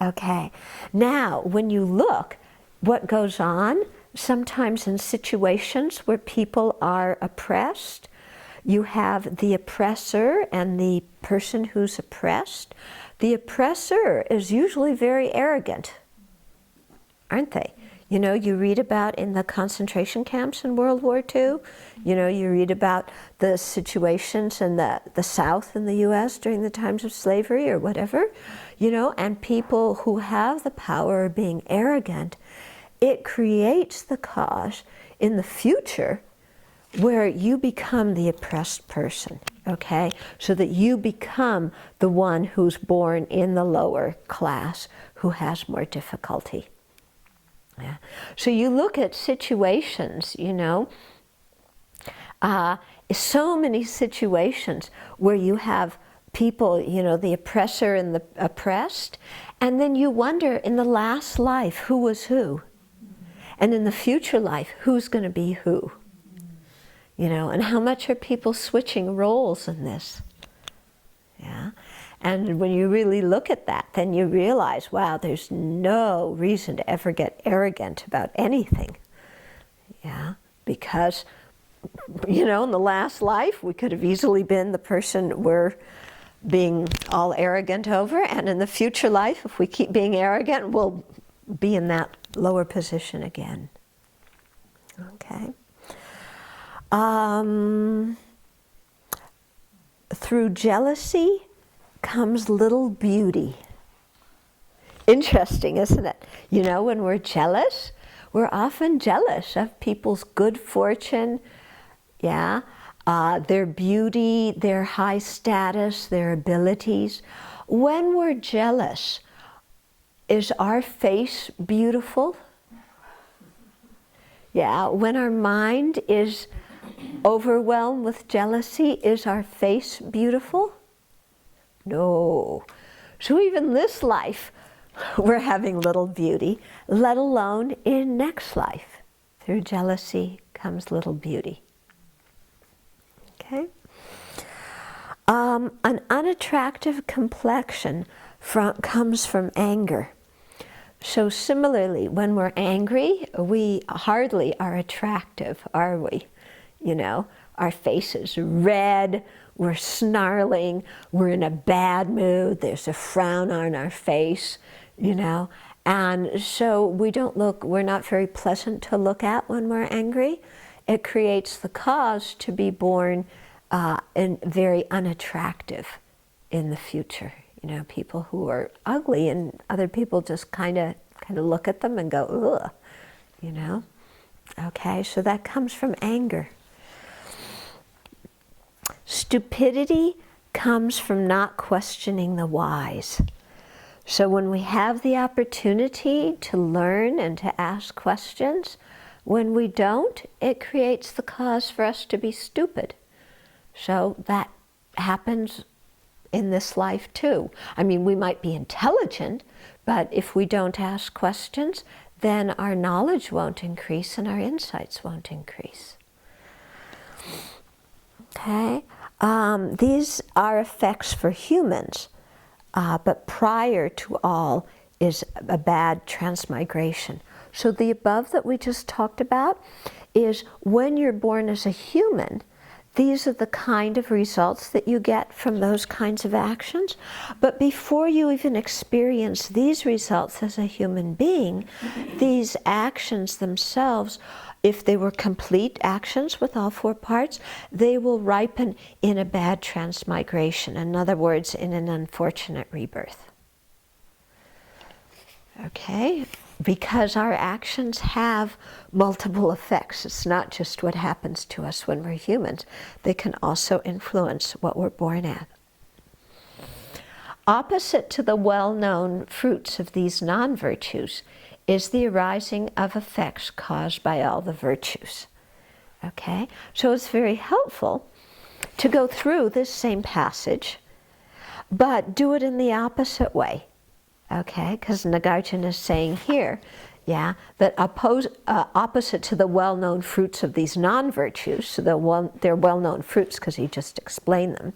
Okay. Now, when you look what goes on, sometimes in situations where people are oppressed, you have the oppressor and the person who's oppressed. The oppressor is usually very arrogant, aren't they? You read about in the concentration camps in World War II, you read about the situations in the South in the US during the times of slavery or whatever, and people who have the power of being arrogant, it creates the cause in the future where you become the oppressed person, okay? So that you become the one who's born in the lower class who has more difficulty. Yeah. So you look at situations, so many situations where you have people, you know, the oppressor and the oppressed. And then you wonder, in the last life, who was who? And in the future life, who's going to be who? You know, and how much are people switching roles in this? Yeah. And when you really look at that, then you realize, wow, there's no reason to ever get arrogant about anything. Yeah. Because, you know, in the last life, we could have easily been the person we're being all arrogant over, and in the future life, if we keep being arrogant, we'll be in that lower position again. Okay. Through jealousy comes little beauty. Interesting, isn't it? You know, when we're jealous, we're often jealous of people's good fortune, yeah, their beauty, their high status, their abilities. When we're jealous, is our face beautiful? Yeah, when our mind is overwhelmed with jealousy, is our face beautiful? No. So even this life, we're having little beauty, let alone in next life. Through jealousy comes little beauty. Okay? An unattractive complexion comes from anger. So similarly, when we're angry, we hardly are attractive, are we? You know, our face is red, we're snarling, we're in a bad mood, there's a frown on our face, you know. And so we're not very pleasant to look at when we're angry. It creates the cause to be born and very unattractive in the future. You know, people who are ugly, and other people just kind of look at them and go, ugh, you know. Okay, so that comes from anger. Stupidity comes from not questioning the wise. So when we have the opportunity to learn and to ask questions, when we don't, it creates the cause for us to be stupid. So that happens in this life too. I mean, we might be intelligent, but if we don't ask questions, then our knowledge won't increase and our insights won't increase. Okay? These are effects for humans, but prior to all is a bad transmigration. So the above that we just talked about is when you're born as a human, these are the kind of results that you get from those kinds of actions. But before you even experience these results as a human being, these actions themselves, if they were complete actions with all four parts, they will ripen in a bad transmigration. In other words, in an unfortunate rebirth. Okay? Because our actions have multiple effects. It's not just what happens to us when we're humans. They can also influence what we're born at. Opposite to the well-known fruits of these non-virtues is the arising of effects caused by all the virtues. Okay? So it's very helpful to go through this same passage, but do it in the opposite way. Okay, because Nagarjuna is saying here, yeah, that opposite to the well-known fruits of these non-virtues, so they're well-known fruits because he just explained them,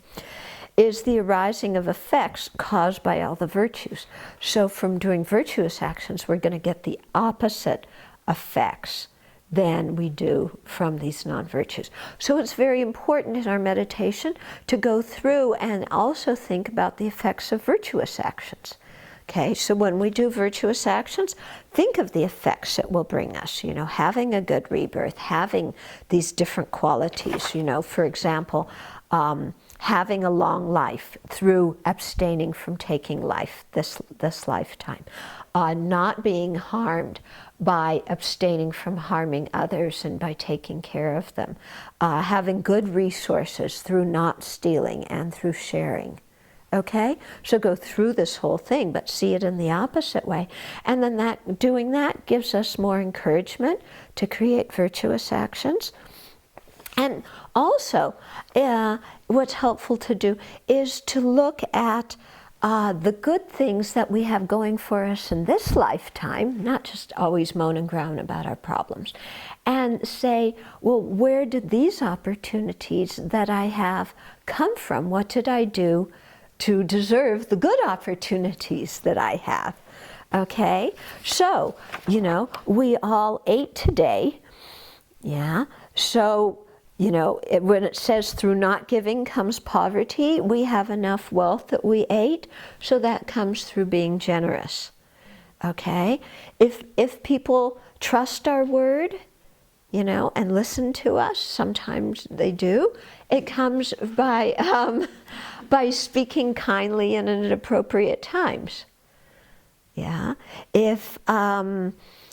is the arising of effects caused by all the virtues. So from doing virtuous actions, we're going to get the opposite effects than we do from these non-virtues. So it's very important in our meditation to go through and also think about the effects of virtuous actions. Okay, so when we do virtuous actions, think of the effects it will bring us, you know, having a good rebirth, having these different qualities, you know, for example, having a long life through abstaining from taking life this lifetime, not being harmed by abstaining from harming others and by taking care of them, having good resources through not stealing and through sharing. Okay, so go through this whole thing, but see it in the opposite way. And then doing that gives us more encouragement to create virtuous actions. And also, what's helpful to do is to look at the good things that we have going for us in this lifetime, not just always moan and groan about our problems, and say, well, where did these opportunities that I have come from? What did I do to deserve the good opportunities that I have? Okay, so, you know, we all ate today, yeah, so, you know, when it says through not giving comes poverty, we have enough wealth that we ate, so that comes through being generous. Okay? If people trust our word, you know, and listen to us, sometimes they do, it comes by speaking kindly and at appropriate times. Yeah? If,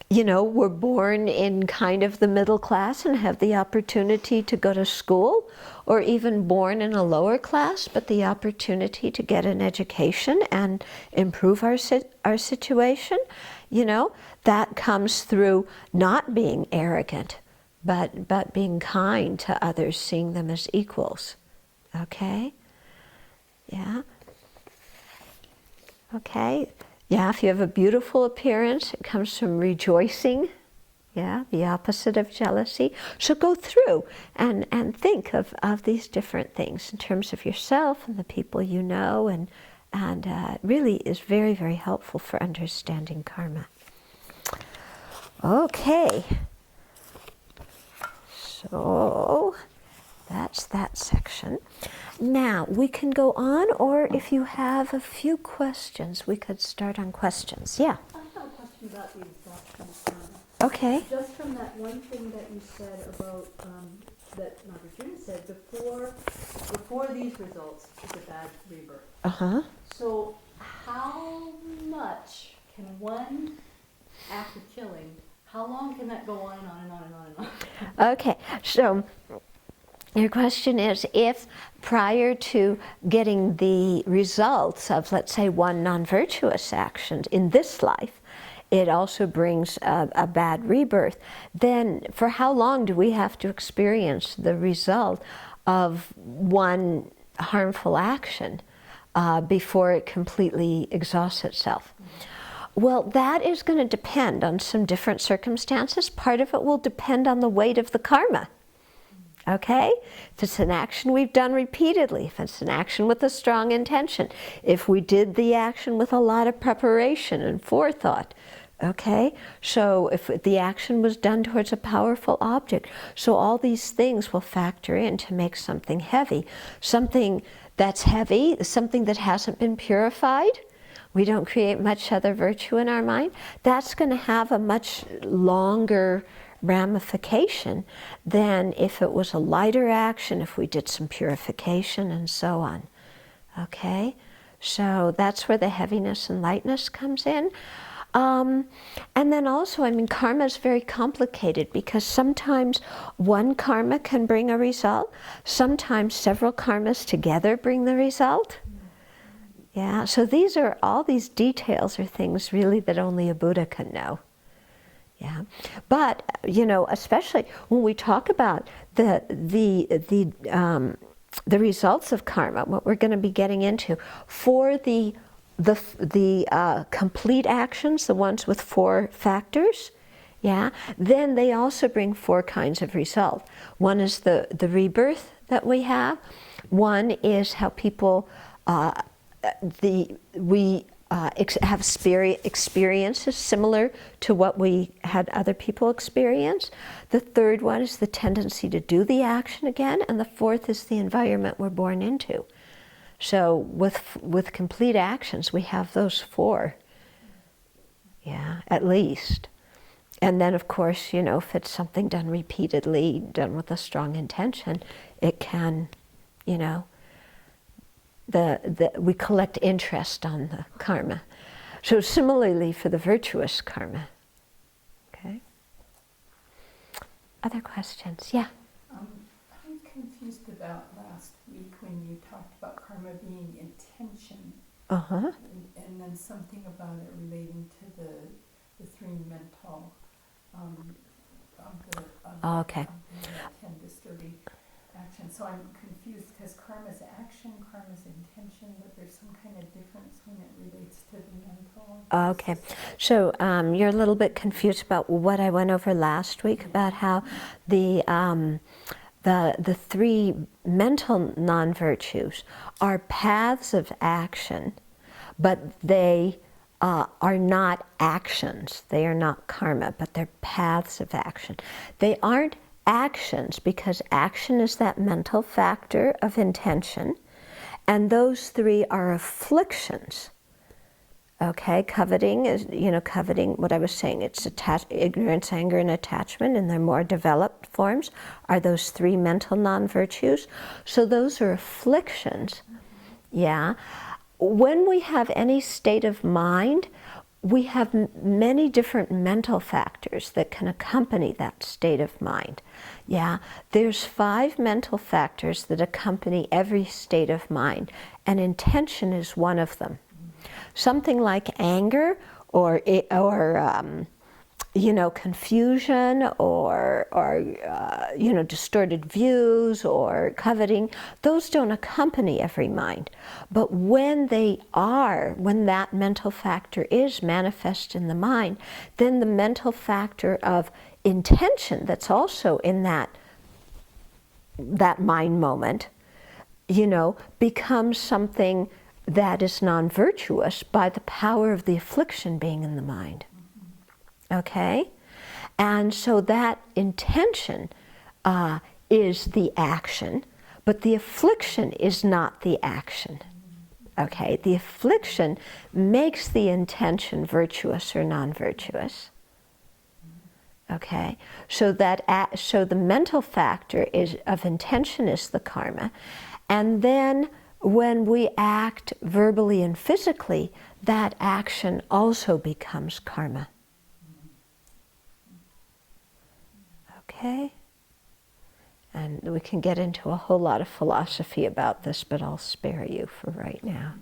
you know, we're born in kind of the middle class and have the opportunity to go to school, or even born in a lower class, but the opportunity to get an education and improve our situation, you know, that comes through not being arrogant, but being kind to others, seeing them as equals. Okay? Yeah? Okay? Yeah, if you have a beautiful appearance, it comes from rejoicing. Yeah, the opposite of jealousy. So go through and think of these different things in terms of yourself and the people you know, and it really is very, very helpful for understanding karma. Okay, so that's that section. Now, we can go on, or if you have a few questions, we could start on questions. Yeah? I have a question about the exhaustion. Okay. Just from that one thing that you said about, that Nagarjuna said, before these results is a bad rebirth. Uh-huh. So how much can one act of killing, how long can that go on and on and on and on and on? Okay, so your question is, if prior to getting the results of, let's say, one non-virtuous action in this life, it also brings a bad rebirth, then for how long do we have to experience the result of one harmful action before it completely exhausts itself? Well, that is going to depend on some different circumstances. Part of it will depend on the weight of the karma. Okay? If it's an action we've done repeatedly, if it's an action with a strong intention, if we did the action with a lot of preparation and forethought, okay? So if the action was done towards a powerful object, so all these things will factor in to make something heavy. Something that's heavy, something that hasn't been purified, we don't create much other virtue in our mind, that's going to have a much longer ramification than if it was a lighter action, if we did some purification and so on. Okay? So that's where the heaviness and lightness comes in. And then also, I mean, karma is very complicated because sometimes one karma can bring a result, sometimes several karmas together bring the result. Yeah, so all these details are things really that only a Buddha can know. Yeah, but you know, especially when we talk about the results of karma, what we're going to be getting into for the complete actions, the ones with 4 factors. Yeah, then they also bring 4 kinds of result. One is the rebirth that we have. One is how people have experiences similar to what we had other people experience. The third one is the tendency to do the action again, and the fourth is the environment we're born into. So with complete actions, we have those 4, yeah, at least. And then, of course, you know, if it's something done repeatedly, done with a strong intention, it can, you know, we collect interest on the karma. So similarly for the virtuous karma. Okay. Other questions? Yeah. I'm confused about last week when you talked about karma being intention, Uh-huh. and then something about it relating to the 3 mental Okay. 10 disturbing. so I'm confused because karma's action, karma's intention, but there's some kind of difference when it relates to the mental. Okay, so you're a little bit confused about what I went over last week about how the three mental non-virtues are paths of action, but they are not actions. They are not karma, but they're paths of action. They aren't actions because action is that mental factor of intention, and those three are afflictions. Okay, coveting is, coveting, what I was saying, it's ignorance, anger, and attachment in their more developed forms are those three mental non-virtues. So those are afflictions, yeah. When we have any state of mind, we have many different mental factors that can accompany that state of mind, yeah. There's 5 mental factors that accompany every state of mind, and intention is one of them. Something like anger or confusion or distorted views or coveting, those don't accompany every mind. But when that mental factor is manifest in the mind, then the mental factor of intention that's also in that mind moment, becomes something that is non-virtuous by the power of the affliction being in the mind. Okay? And so that intention is the action, but the affliction is not the action. Okay? The affliction makes the intention virtuous or non-virtuous. Okay? So the mental factor of intention is the karma, and then when we act verbally and physically, that action also becomes karma. Okay? And we can get into a whole lot of philosophy about this, but I'll spare you for right now.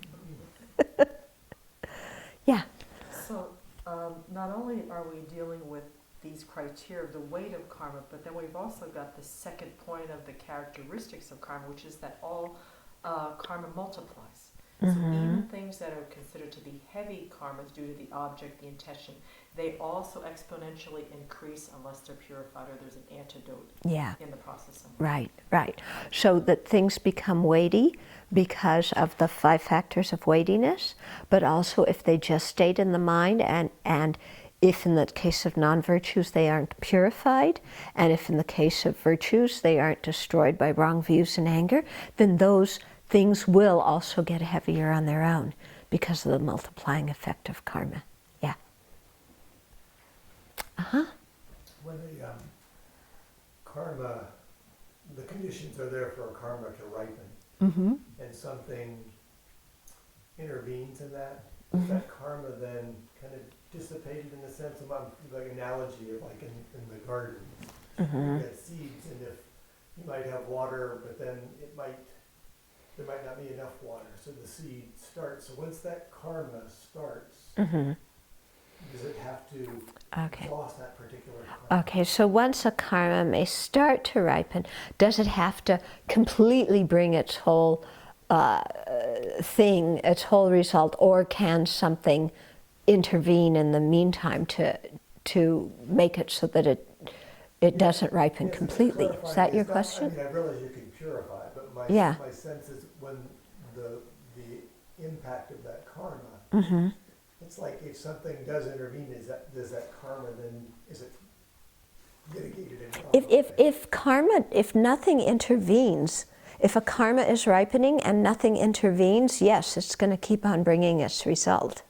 Yeah. So not only are we dealing with these criteria of the weight of karma, but then we've also got the second point of the characteristics of karma, which is that all karma multiplies. So even things that are considered to be heavy karmas due to the object, the intention, they also exponentially increase unless they're purified or there's an antidote in the process. Right. So that things become weighty because of the 5 factors of weightiness, but also if they just stayed in the mind and if in the case of non-virtues they aren't purified, and if in the case of virtues they aren't destroyed by wrong views and anger, then those things will also get heavier on their own because of the multiplying effect of karma. Yeah. When karma, the conditions are there for karma to ripen, and something intervenes in that, is that karma then kind of dissipated in the sense of, like analogy of like in the garden, you get seeds, and if you might have water, but then there might not be enough water, so the seed starts. So once that karma starts, does it have to exhaust that particular karma? Okay, so once a karma may start to ripen, does it have to completely bring its whole its whole result, or can something intervene in the meantime to make it so that it doesn't ripen completely? Is that your question? I realize you can purify, but my sense is when the impact of that karma, it's like if something does intervene, does that karma then, is it mitigated in karma? If nothing intervenes, if a karma is ripening and nothing intervenes, yes, it's going to keep on bringing its result.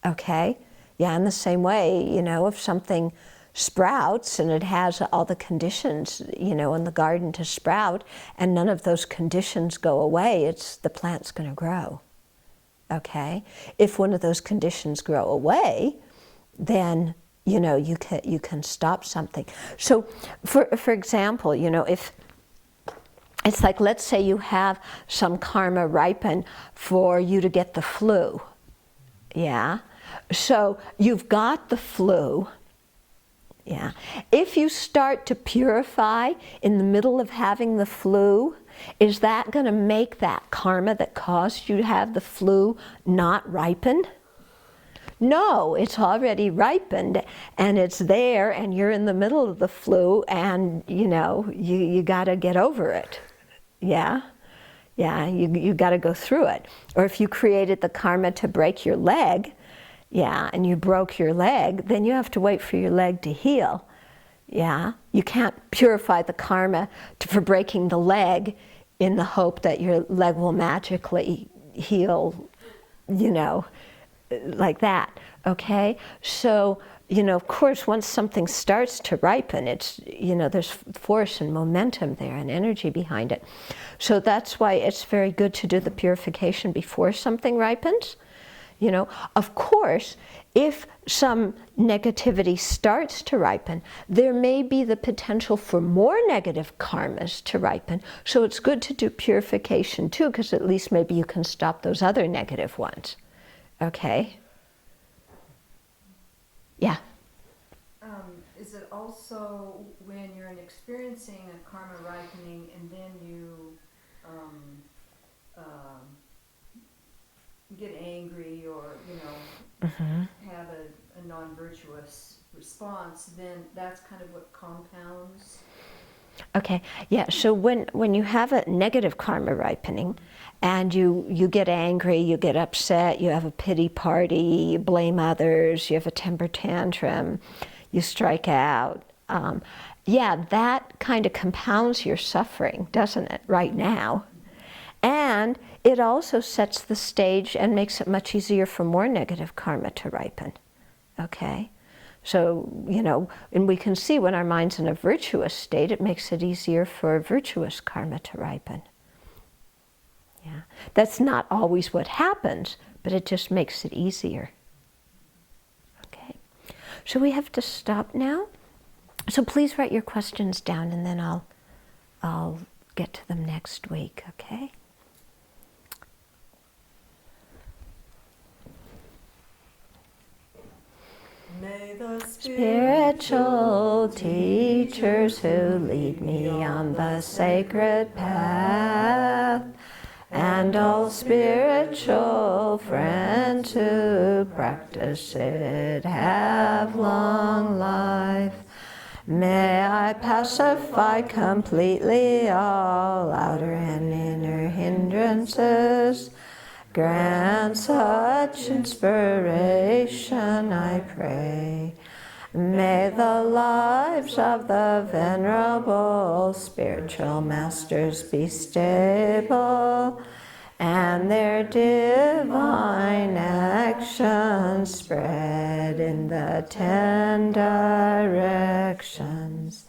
Okay? Yeah, in the same way, if something sprouts and it has all the conditions, in the garden to sprout, and none of those conditions go away, the plant's going to grow. Okay? If one of those conditions grow away, then you can stop something. So, for example, if it's like, let's say you have some karma ripen for you to get the flu, yeah. So you've got the flu. Yeah. If you start to purify in the middle of having the flu, is that going to make that karma that caused you to have the flu not ripen? No, it's already ripened and it's there and you're in the middle of the flu and you got to get over it. Yeah? Yeah, you got to go through it. Or if you created the karma to break your leg, yeah, and you broke your leg, then you have to wait for your leg to heal. Yeah, you can't purify the karma for breaking the leg in the hope that your leg will magically heal, like that, okay? So, of course, once something starts to ripen, it's, there's force and momentum there and energy behind it. So that's why it's very good to do the purification before something ripens. Of course, if some negativity starts to ripen, there may be the potential for more negative karmas to ripen. So it's good to do purification too, because at least maybe you can stop those other negative ones. Okay? Yeah? Is it also when you're experiencing a karma ripening and then you get angry or, have a non-virtuous response, then that's kind of what compounds? Okay, yeah, so when you have a negative karma ripening and you get angry, you get upset, you have a pity party, you blame others, you have a temper tantrum, you strike out, that kind of compounds your suffering, doesn't it, right now? And it also sets the stage and makes it much easier for more negative karma to ripen, okay? So, and we can see when our mind's in a virtuous state, it makes it easier for virtuous karma to ripen. Yeah, that's not always what happens, but it just makes it easier. Okay, so we have to stop now. So please write your questions down and then I'll get to them next week, okay? May the Spiritual teachers who lead me on the sacred path, and all spiritual friends who practice it have long life. May I pacify completely all outer and inner hindrances. Grant such inspiration, I pray. May the lives of the venerable spiritual masters be stable, and their divine actions spread in the 10 directions.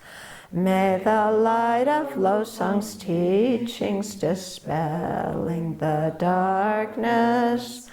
May the light of Losang's teachings dispelling the darkness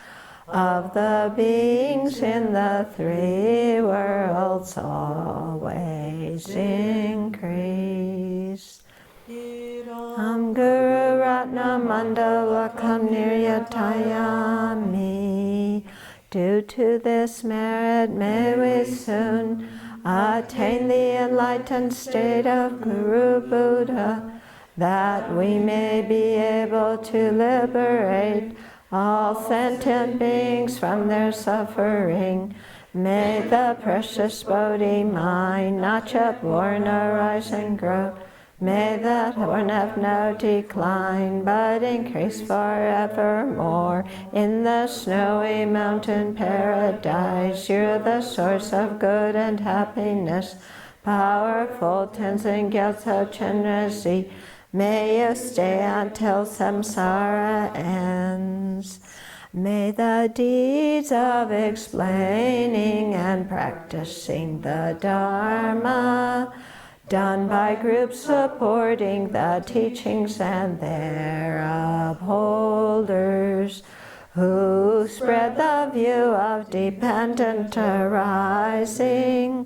of the beings in the 3 worlds always increase. Guru Ratna Mandala Niryatayami. Due to this merit may we soon attain the enlightened state of Guru Buddha, that we may be able to liberate all sentient beings from their suffering. May the precious Bodhi mind not yet born arise and grow. May that horn have no decline, but increase forevermore. In the snowy mountain paradise, you're the source of good and happiness. Powerful Tenzin Gyatso Chenrezig, may you stay until samsara ends. May the deeds of explaining and practicing the Dharma done by groups supporting the teachings and their upholders, who spread the view of dependent arising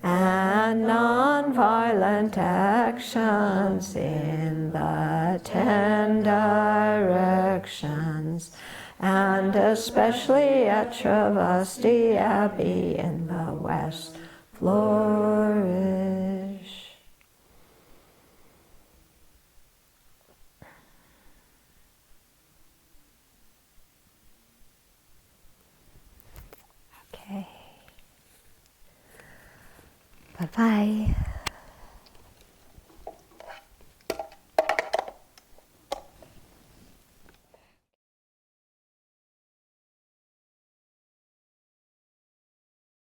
and non-violent actions in the 10 directions, and especially at Sravasti Abbey in the West, flourish. Okay. Bye-bye.